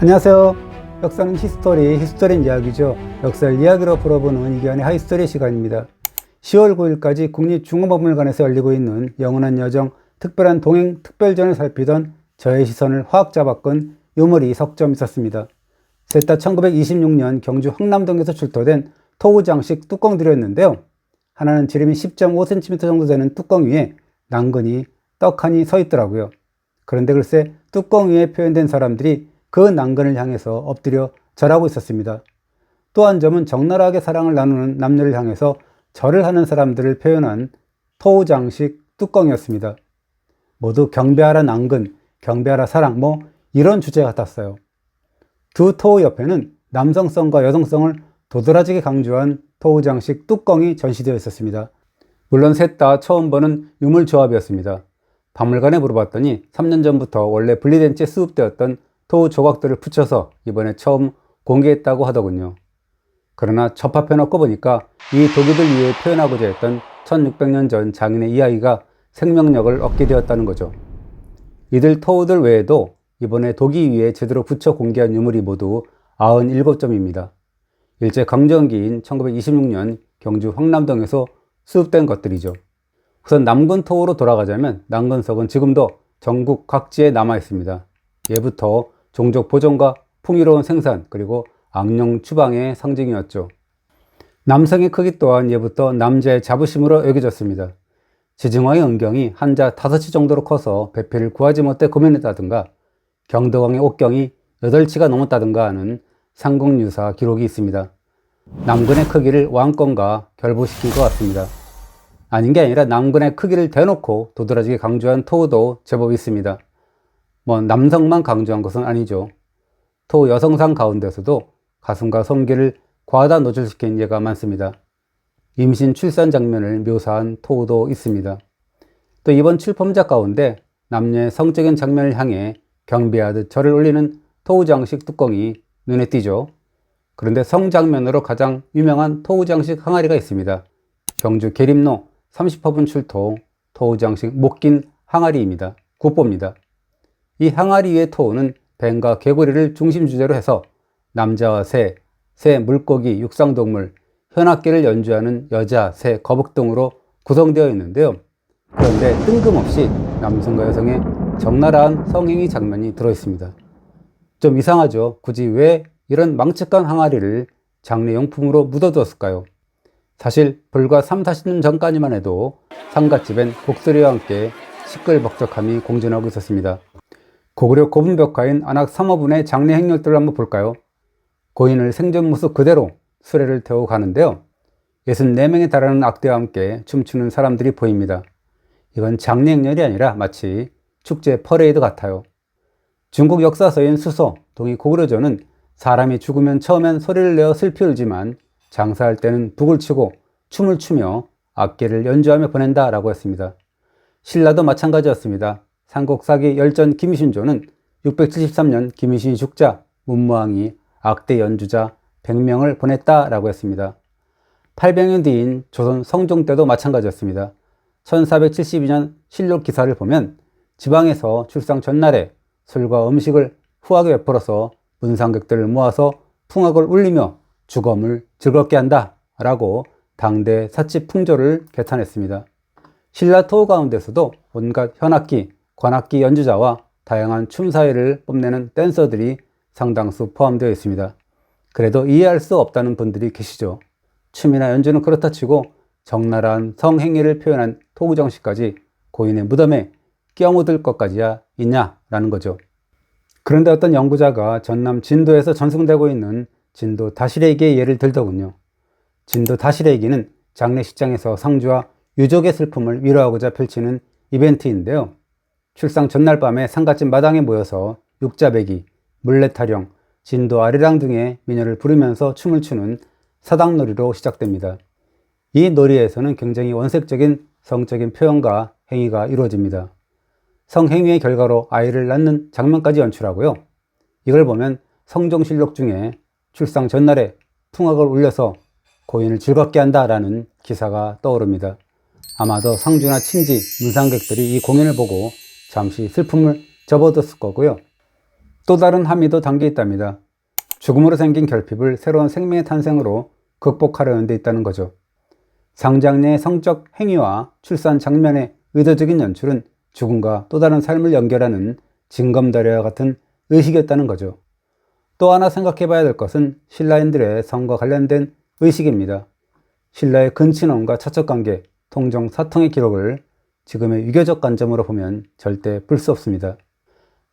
안녕하세요. 역사는 히스토리는 이야기죠. 역사를 이야기로 풀어보는 이기환의 하이스토리 시간입니다. 10월 9일까지 국립중앙박물관에서 열리고 있는 영원한 여정 특별한 동행 특별전을 살피던 저의 시선을 확 잡았건 유물이 석점 있었습니다. 셋 다 1926년 경주 황남동에서 출토된 토우장식 뚜껑들이었는데요. 하나는 지름이 10.5cm 정도 되는 뚜껑 위에 난근이 떡하니 서 있더라고요. 그런데 글쎄 뚜껑 위에 표현된 사람들이 그 난근을 향해서 엎드려 절하고 있었습니다. 또 한 점은 적나라하게 사랑을 나누는 남녀를 향해서 절을 하는 사람들을 표현한 토우장식 뚜껑이었습니다. 모두 경배하라 난근, 경배하라 사랑, 이런 주제 같았어요. 두 토우 옆에는 남성성과 여성성을 도드라지게 강조한 토우장식 뚜껑이 전시되어 있었습니다. 물론 셋 다 처음 보는 유물조합이었습니다. 박물관에 물어봤더니 3년 전부터 원래 분리된 채 수습되었던 토우 조각들을 붙여서 이번에 처음 공개했다고 하더군요. 그러나 접합해놓고 보니까 이 도기들 위해 표현하고자 했던 1600년 전 장인의 이야기가 생명력을 얻게 되었다는 거죠. 이들 토우들 외에도 이번에 도기 위에 제대로 붙여 공개한 유물이 모두 97점입니다. 일제 강점기인 1926년 경주 황남동에서 수습된 것들이죠. 우선 남근 토우로 돌아가자면 남근석은 지금도 전국 각지에 남아 있습니다. 예부터 종족 보존과 풍요로운 생산, 그리고 악령 추방의 상징이었죠. 남성의 크기 또한 예부터 남자의 자부심으로 여겨졌습니다. 지증왕의 은경이 한자 5치 정도로 커서 배필을 구하지 못해 고민했다든가, 경덕왕의 옥경이 8치가 넘었다든가 하는 상국유사 기록이 있습니다. 남근의 크기를 왕권과 결부시킨 것 같습니다. 아닌 게 아니라 남근의 크기를 대놓고 도드라지게 강조한 토우도 제법 있습니다. 남성만 강조한 것은 아니죠. 토우 여성상 가운데서도 가슴과 성기를 과다 노출시킨 예가 많습니다. 임신 출산 장면을 묘사한 토우도 있습니다. 또 이번 출품작 가운데 남녀의 성적인 장면을 향해 경배하듯 절을 올리는 토우 장식 뚜껑이 눈에 띄죠. 그런데 성장면으로 가장 유명한 토우 장식 항아리가 있습니다. 경주 계림로 30화분 출토 토우 장식 목긴 항아리입니다. 국보입니다. 이 항아리 위의 토우는 뱀과 개구리를 중심 주제로 해서 남자와 새, 물고기, 육상동물, 현악기를 연주하는 여자, 새, 거북 등으로 구성되어 있는데요. 그런데 뜬금없이 남성과 여성의 적나라한 성행위 장면이 들어있습니다. 좀 이상하죠? 굳이 왜 이런 망측한 항아리를 장례용품으로 묻어두었을까요? 사실 불과 30-40년 전까지만 해도 상갓집엔 곡소리와 함께 시끌벅적함이 공존하고 있었습니다. 고구려 고분벽화인 안악 3호분의 장례 행렬들을 한번 볼까요? 고인을 생전 모습 그대로 수레를 태워 가는데요. 64명에 달하는 악대와 함께 춤추는 사람들이 보입니다. 이건 장례 행렬이 아니라 마치 축제 퍼레이드 같아요. 중국 역사서인 수서, 동이 고구려조는 사람이 죽으면 처음엔 소리를 내어 슬피 울지만 장사할 때는 북을 치고 춤을 추며 악기를 연주하며 보낸다 라고 했습니다. 신라도 마찬가지였습니다. 삼국사기 열전 김희신조는 673년 김희신이 죽자 문무왕이 악대 연주자 100명을 보냈다라고 했습니다. 800년 뒤인 조선 성종 때도 마찬가지였습니다. 1472년 실록 기사를 보면 지방에서 출상 전날에 술과 음식을 후하게 베풀어서 문상객들을 모아서 풍악을 울리며 주검을 즐겁게 한다 라고 당대 사치 풍조를 개탄했습니다. 신라 토우 가운데서도 온갖 현악기, 관악기 연주자와 다양한 춤사위를 뽐내는 댄서들이 상당수 포함되어 있습니다. 그래도 이해할 수 없다는 분들이 계시죠. 춤이나 연주는 그렇다 치고 적나라한 성행위를 표현한 토우 장식까지 고인의 무덤에 끼어묻을 것까지야 있냐라는 거죠. 그런데 어떤 연구자가 전남 진도에서 전승되고 있는 진도 다시레기의 예를 들더군요. 진도 다시레기는 장례식장에서 상주와 유족의 슬픔을 위로하고자 펼치는 이벤트인데요. 출상 전날 밤에 상갓집 마당에 모여서 육자배기, 물레타령, 진도 아리랑 등의 민요를 부르면서 춤을 추는 사당놀이로 시작됩니다. 이 놀이에서는 굉장히 원색적인 성적인 표현과 행위가 이루어집니다. 성행위의 결과로 아이를 낳는 장면까지 연출하고요. 이걸 보면 성종실록 중에 출상 전날에 풍악을 울려서 고인을 즐겁게 한다라는 기사가 떠오릅니다. 아마도 상주나 친지, 문상객들이 이 공연을 보고 잠시 슬픔을 접어뒀을 거고요. 또 다른 함의도 담겨 있답니다. 죽음으로 생긴 결핍을 새로운 생명의 탄생으로 극복하려는 데 있다는 거죠. 상장녀의 성적 행위와 출산 장면의 의도적인 연출은 죽음과 또 다른 삶을 연결하는 징검다리와 같은 의식이었다는 거죠. 또 하나 생각해 봐야 될 것은 신라인들의 성과 관련된 의식입니다. 신라의 근친혼과 차척관계, 통정, 사통의 기록을 지금의 유교적 관점으로 보면 절대 볼 수 없습니다.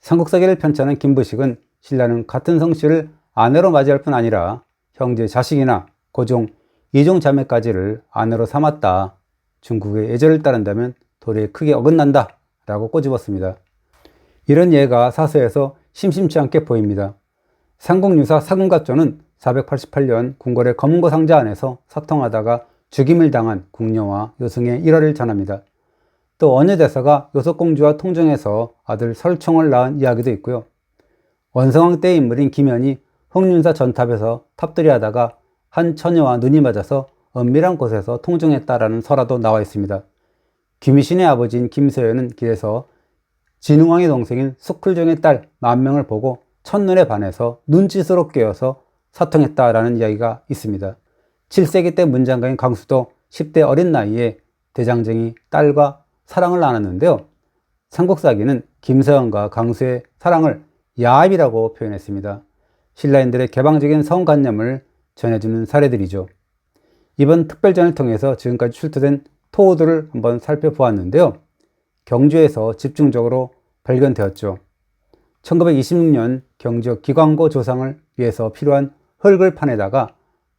삼국사기를 편찬한 김부식은 신라는 같은 성씨를 아내로 맞이할 뿐 아니라 형제 자식이나 고종, 이종 자매까지를 아내로 삼았다. 중국의 예절을 따른다면 도리에 크게 어긋난다 라고 꼬집었습니다. 이런 예가 사서에서 심심치 않게 보입니다. 삼국유사 사군가조는 488년 궁궐의 검은고 상자 안에서 사통하다가 죽임을 당한 궁녀와 요승의 일화를 전합니다. 또 언여대사가 요석공주와 통정해서 아들 설총을 낳은 이야기도 있고요. 원성왕 때의 인물인 김현이 홍윤사 전탑에서 탑들이 하다가 한 처녀와 눈이 맞아서 엄밀한 곳에서 통정했다라는 설화도 나와 있습니다. 귀미신의 아버지인 김서연은 길에서 진흥왕의 동생인 숙쿨종의 딸 만명을 보고 첫눈에 반해서 눈짓으로 꿰어서 사통했다라는 이야기가 있습니다. 7세기 때 문장가인 강수도 10대 어린 나이에 대장정이 딸과 사랑을 나눴는데요. 삼국사기는 김서연과 강수의 사랑을 야합이라고 표현했습니다. 신라인들의 개방적인 성관념을 전해주는 사례들이죠. 이번 특별전을 통해서 지금까지 출토된 토호들을 한번 살펴보았는데요. 경주에서 집중적으로 발견되었죠. 1926년 경주 기광고 조상을 위해서 필요한 흙을 파내다가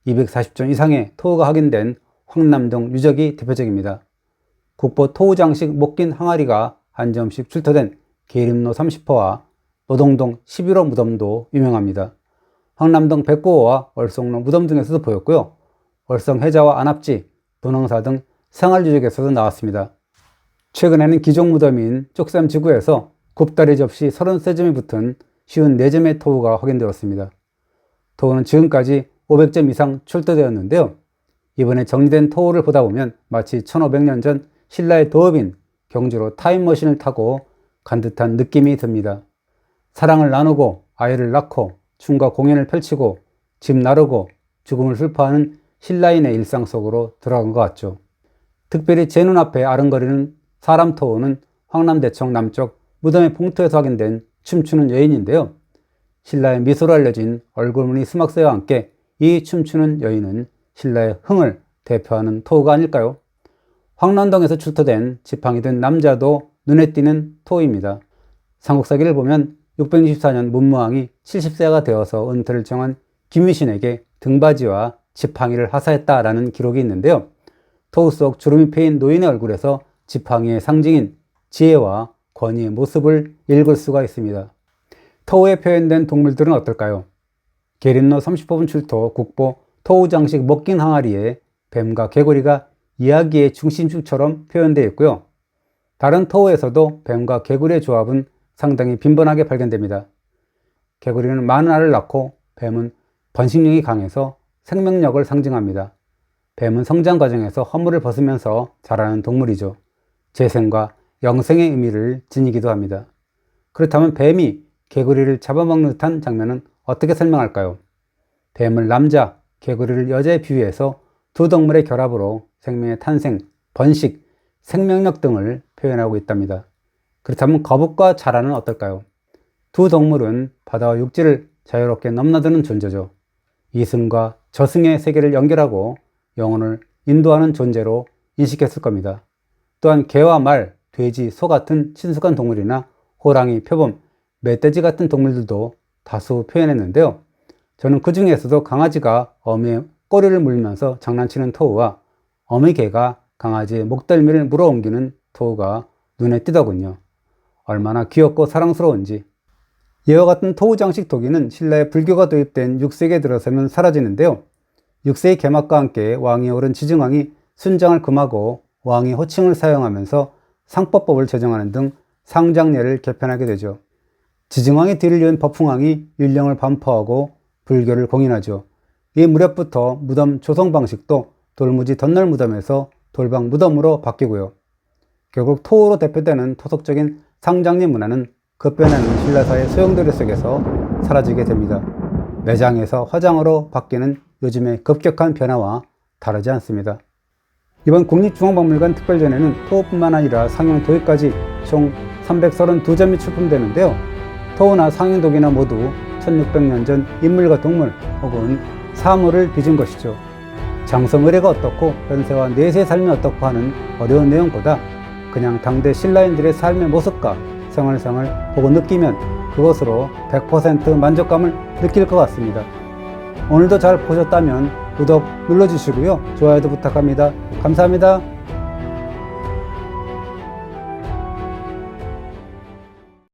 240점 이상의 토호가 확인된 황남동 유적이 대표적입니다. 국보 토호 장식 목긴 항아리가 한 점씩 출토된 계림로 30호와 노동동 11호 무덤도 유명합니다. 황남동 백고호와 월성로 무덤 등에서도 보였고요. 월성 해자와 안압지, 분홍사 등 생활유적에서도 나왔습니다. 최근에는 기종 무덤인 쪽삼 지구에서 굽다리 접시 33점이 붙은 쉬운 4점의 토호가 확인되었습니다. 토호는 지금까지 500점 이상 출토되었는데요. 이번에 정리된 토호를 보다 보면 마치 1500년 전 신라의 도읍인 경주로 타임머신을 타고 간 듯한 느낌이 듭니다. 사랑을 나누고 아이를 낳고 춤과 공연을 펼치고 집 나르고 죽음을 슬퍼하는 신라인의 일상 속으로 들어간 것 같죠. 특별히 제 눈앞에 아른거리는 사람 토호는 황남대청 남쪽 무덤의 봉투에서 확인된 춤추는 여인인데요. 신라의 미소로 알려진 얼굴무늬 수막새와 함께 이 춤추는 여인은 신라의 흥을 대표하는 토호가 아닐까요? 황남동에서 출토된 지팡이 든 남자도 눈에 띄는 토호입니다. 삼국사기를 보면 664년 문무왕이 70세가 되어서 은퇴를 정한 김유신에게 등받이와 지팡이를 하사했다라는 기록이 있는데요. 토호 속 주름이 패인 노인의 얼굴에서 지팡이의 상징인 지혜와 권위의 모습을 읽을 수가 있습니다. 토호에 표현된 동물들은 어떨까요? 계림로 30호분 출토 국보 토호 장식 먹긴 항아리에 뱀과 개구리가 이야기의 중심축처럼 표현되어 있고요. 다른 토호에서도 뱀과 개구리의 조합은 상당히 빈번하게 발견됩니다. 개구리는 많은 알을 낳고 뱀은 번식력이 강해서 생명력을 상징합니다. 뱀은 성장 과정에서 허물을 벗으면서 자라는 동물이죠. 재생과 영생의 의미를 지니기도 합니다. 그렇다면 뱀이 개구리를 잡아먹는 듯한 장면은 어떻게 설명할까요? 뱀을 남자, 개구리를 여자에 비유해서 두 동물의 결합으로 생명의 탄생, 번식, 생명력 등을 표현하고 있답니다. 그렇다면 거북과 자라는 어떨까요? 두 동물은 바다와 육지를 자유롭게 넘나드는 존재죠. 이승과 저승의 세계를 연결하고 영혼을 인도하는 존재로 인식했을 겁니다. 또한 개와 말, 돼지, 소 같은 친숙한 동물이나 호랑이, 표범, 멧돼지 같은 동물들도 다수 표현했는데요. 저는 그 중에서도 강아지가 어미의 꼬리를 물면서 장난치는 토우와 어미개가 강아지의 목덜미를 물어옮기는 토우가 눈에 띄더군요. 얼마나 귀엽고 사랑스러운지. 이와 같은 토우 장식 도기는 신라에 불교가 도입된 6세기에 들어서면 사라지는데요. 6세기 개막과 함께 왕이 오른 지증왕이 순장을 금하고 왕이 호칭을 사용하면서 상법법을 제정하는 등 상장례를 개편하게 되죠. 지증왕의 뒤를 이은 법흥왕이 율령을 반포하고 불교를 공인하죠. 이 무렵부터 무덤 조성 방식도 돌무지 덧날 무덤에서 돌방 무덤으로 바뀌고요. 결국 토호로 대표되는 토속적인 상장례 문화는 급변하는 신라사의 소용돌이 속에서 사라지게 됩니다. 매장에서 화장으로 바뀌는 요즘의 급격한 변화와 다르지 않습니다. 이번 국립중앙박물관 특별전에는 토호뿐만 아니라 상형 도기까지 총 332점이 출품되는데요. 토호나 상형도기나 모두 1600년 전 인물과 동물 혹은 사물을 빚은 것이죠. 장성의례가 어떻고 현세와 내세의 삶이 어떻고 하는 어려운 내용보다 그냥 당대 신라인들의 삶의 모습과 생활상을 보고 느끼면 그것으로 100% 만족감을 느낄 것 같습니다. 오늘도 잘 보셨다면 구독 눌러주시고요. 좋아요도 부탁합니다. 감사합니다.